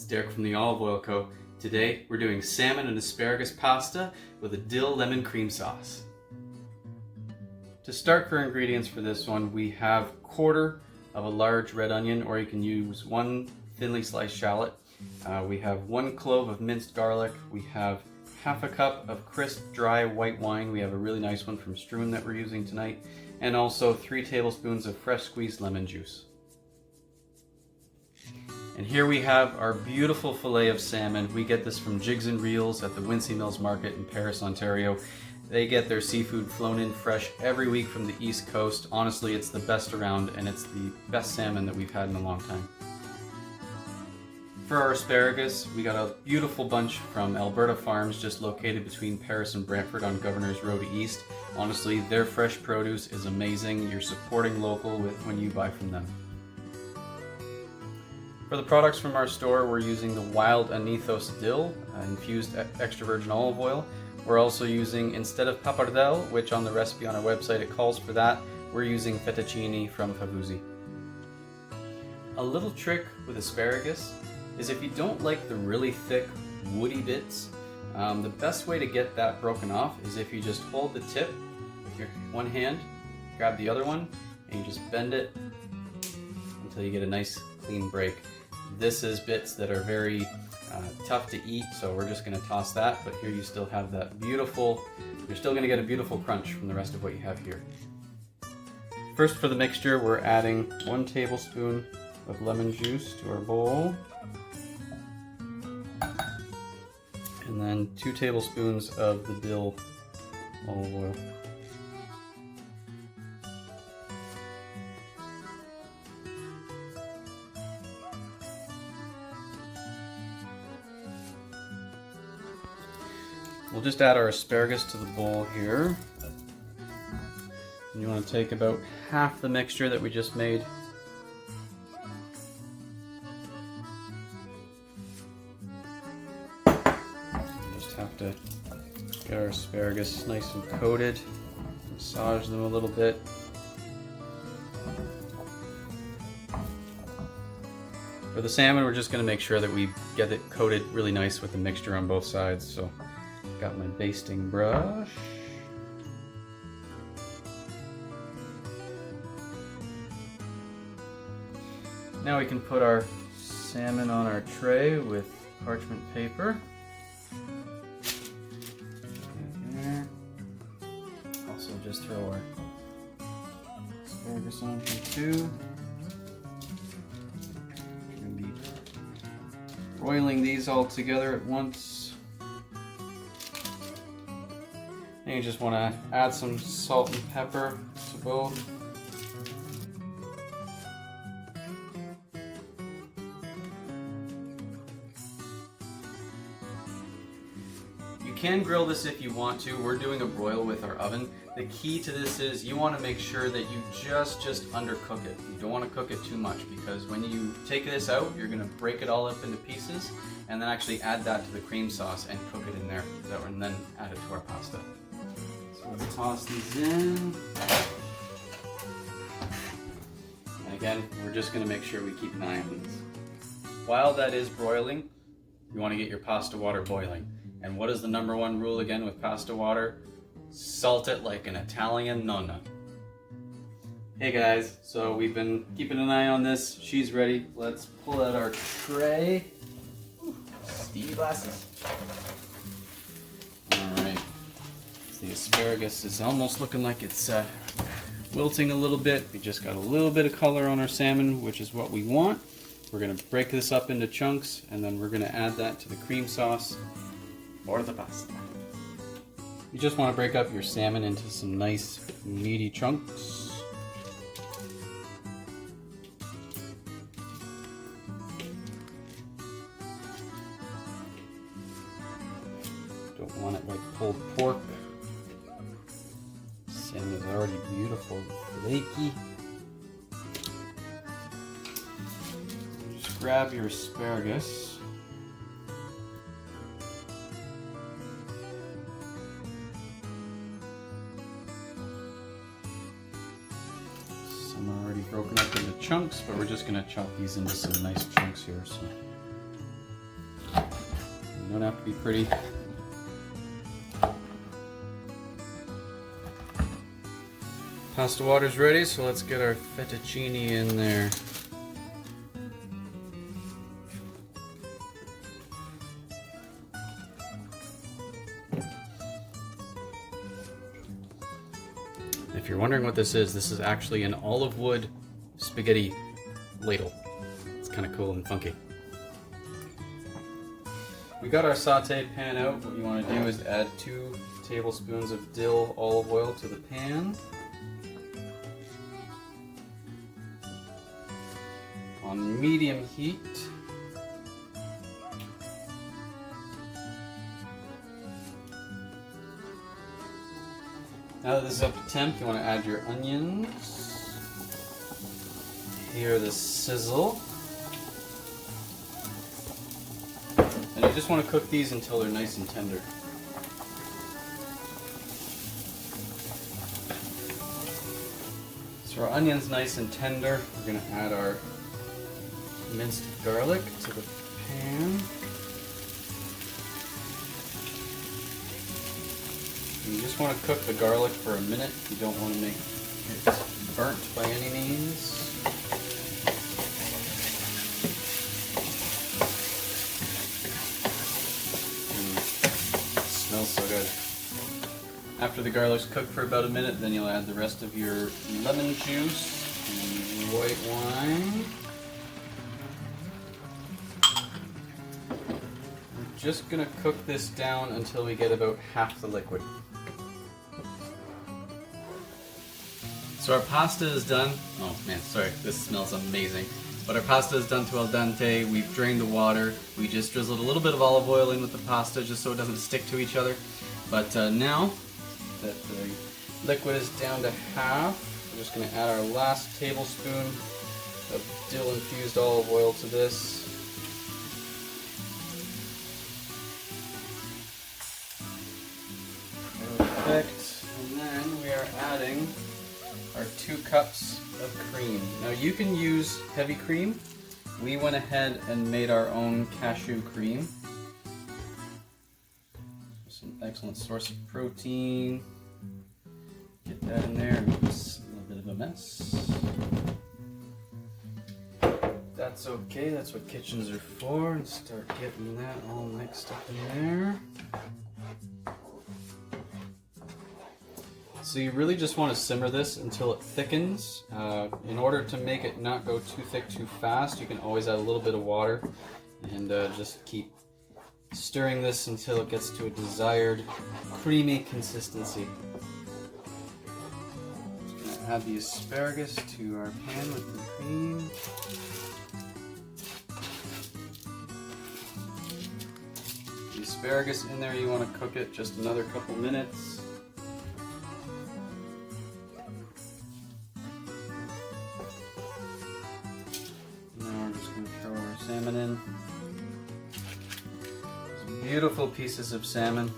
Derek from the Olive Oil Co. Today we're doing salmon and asparagus pasta with a dill lemon cream sauce. To start for ingredients for this one, we have quarter of a large red onion, or you can use one thinly sliced shallot. We have 1 clove of minced garlic. We have half a cup of crisp dry white wine. We have a really nice one from Struhanov that we're using tonight. And also 3 tablespoons of fresh squeezed lemon juice. And here we have our beautiful fillet of salmon. We get this from Jiggs-n-Reels at the Wincy Mills Market in Paris, Ontario. They get their seafood flown in fresh every week from the East Coast. Honestly, it's the best around, and it's the best salmon that we've had in a long time. For our asparagus, we got a beautiful bunch from Elberta Farms, just located between Paris and Brantford on Governor's Road East. Honestly, their fresh produce is amazing. You're supporting local when you buy from them. For the products from our store, we're using the wild anethos dill, infused extra virgin olive oil. We're also using, instead of pappardelle, which on the recipe on our website it calls for that, we're using fettuccine from Favuzzi. A little trick with asparagus is if you don't like the really thick, woody bits, the best way to get that broken off is if you just hold the tip with your one hand, grab the other one, and you just bend it until you get a nice clean break. This is bits that are very tough to eat, so we're just going to toss that, but here you still have that beautiful, you're still going to get a beautiful crunch from the rest of what you have here. First, for the mixture, we're adding 1 tablespoon of lemon juice to our bowl, and then 2 tablespoons of the dill olive oil. We'll just add our asparagus to the bowl here. And you want to take about half the mixture that we just made. Just have to get our asparagus nice and coated. Massage them a little bit. For the salmon, we're just going to make sure that we get it coated really nice with the mixture on both sides. So, got my basting brush. Now we can put our salmon on our tray with parchment paper. Also just throw our asparagus on here too. We're going to be broiling these all together at once. And you just want to add some salt and pepper to both. You can grill this if you want to. We're doing a broil with our oven. The key to this is you want to make sure that you just undercook it. You don't want to cook it too much, because when you take this out, you're going to break it all up into pieces and then actually add that to the cream sauce and cook it in there, and then add it to our pasta. So let's toss these in. And again, we're just going to make sure we keep an eye on these. While that is broiling, you want to get your pasta water boiling. And what is the #1 rule again with pasta water? Salt it like an Italian nonna. Hey guys, so we've been keeping an eye on this. She's ready. Let's pull out our tray. Stevie glasses. Alright. The asparagus is almost looking like it's wilting a little bit. We just got a little bit of color on our salmon, which is what we want. We're going to break this up into chunks, and then we're going to add that to the cream sauce or the pasta. You just want to break up your salmon into some nice meaty chunks. Don't want it like pulled pork. Salmon is already beautiful and flaky. Just grab your asparagus. Some are already broken up into chunks, but we're just going to chop these into some nice chunks here. So You don't have to be pretty. Pasta water's ready, so let's get our fettuccine in there. If you're wondering what this is actually an olive wood spaghetti ladle. It's kind of cool and funky. We got our saute pan out. What you want to do is add 2 tablespoons of dill olive oil to the pan. On medium heat. Now that this is up to temp, you want to add your onions. Hear the sizzle. And you just want to cook these until they're nice and tender. So our onion's nice and tender. We're going to add our minced garlic to the pan. You just want to cook the garlic for a minute. You don't want to make it burnt by any means. It smells so good. After the garlic's cooked for about a minute, then you'll add the rest of your lemon juice and white wine. We're just going to cook this down until we get about half the liquid. So our pasta is done. Oh man, sorry, this smells amazing. But our pasta is done to al dente. We've drained the water. We just drizzled a little bit of olive oil in with the pasta just so it doesn't stick to each other. But now that the liquid is down to half, we're just going to add our last tablespoon of dill infused olive oil to this. Perfect. And then we are adding our 2 cups of cream. Now you can use heavy cream. We went ahead and made our own cashew cream. Some excellent source of protein. Get that in there. It's a little bit of a mess. That's okay. That's what kitchens are for. And start getting that all mixed up in there. So you really just want to simmer this until it thickens. In order to make it not go too thick too fast, you can always add a little bit of water and just keep stirring this until it gets to a desired creamy consistency. Just going to add the asparagus to our pan with the cream. The asparagus in there, you want to cook it just another couple minutes. Salmon in. Some beautiful pieces of salmon.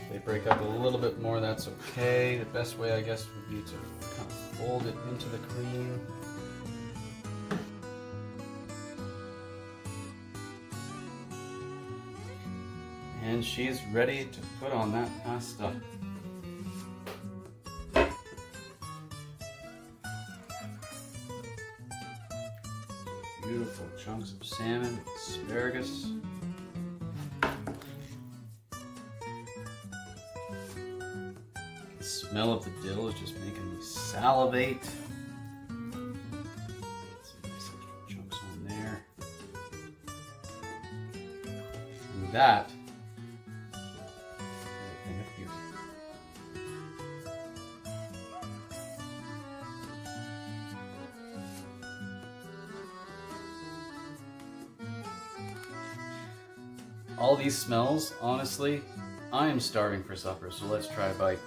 If they break up a little bit more, that's okay. The best way, I guess, would be to kind of fold it into the cream. And she's ready to put on that pasta. Beautiful chunks of salmon, asparagus. The smell of the dill is just making me salivate. Some nice extra chunks on there. And that all these smells, honestly, I am starving for supper, so let's try a bite.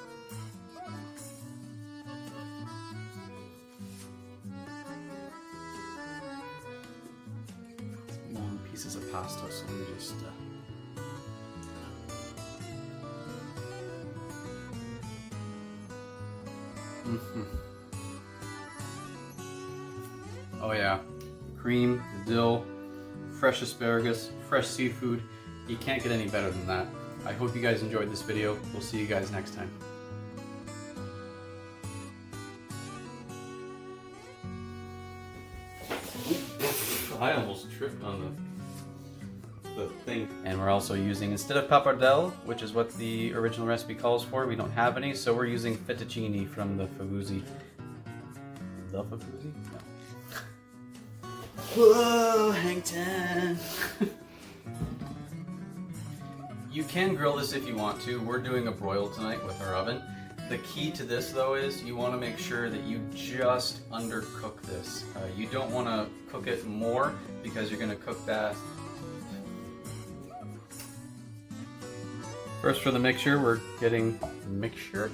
Long pieces of pasta, so let me just Mm-hmm. Oh yeah, cream, the dill, fresh asparagus, fresh seafood. You can't get any better than that. I hope you guys enjoyed this video. We'll see you guys next time. I almost tripped on the thing. And we're also using, instead of pappardelle, which is what the original recipe calls for, we don't have any, so we're using fettuccine from the Favuzzi. The Favuzzi? No. Whoa, hang 10. You can grill this if you want to. We're doing a broil tonight with our oven. The key to this though is you want to make sure that you just undercook this. You don't want to cook it more because you're going to cook that. First for the mixture, we're getting mixture.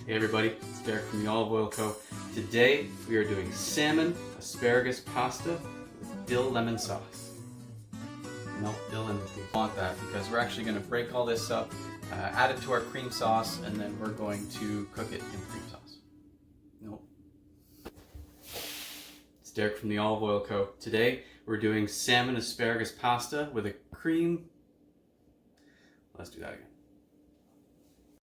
Hey everybody, it's Derek from the Olive Oil Co. Today we are doing salmon asparagus pasta with dill lemon sauce. No, dill lemon. We want that because we're actually going to break all this up, add it to our cream sauce, and then we're going to cook it in cream sauce. Nope. It's Derek from the Olive Oil Co. Today we're doing salmon asparagus pasta with a cream. Let's do that again.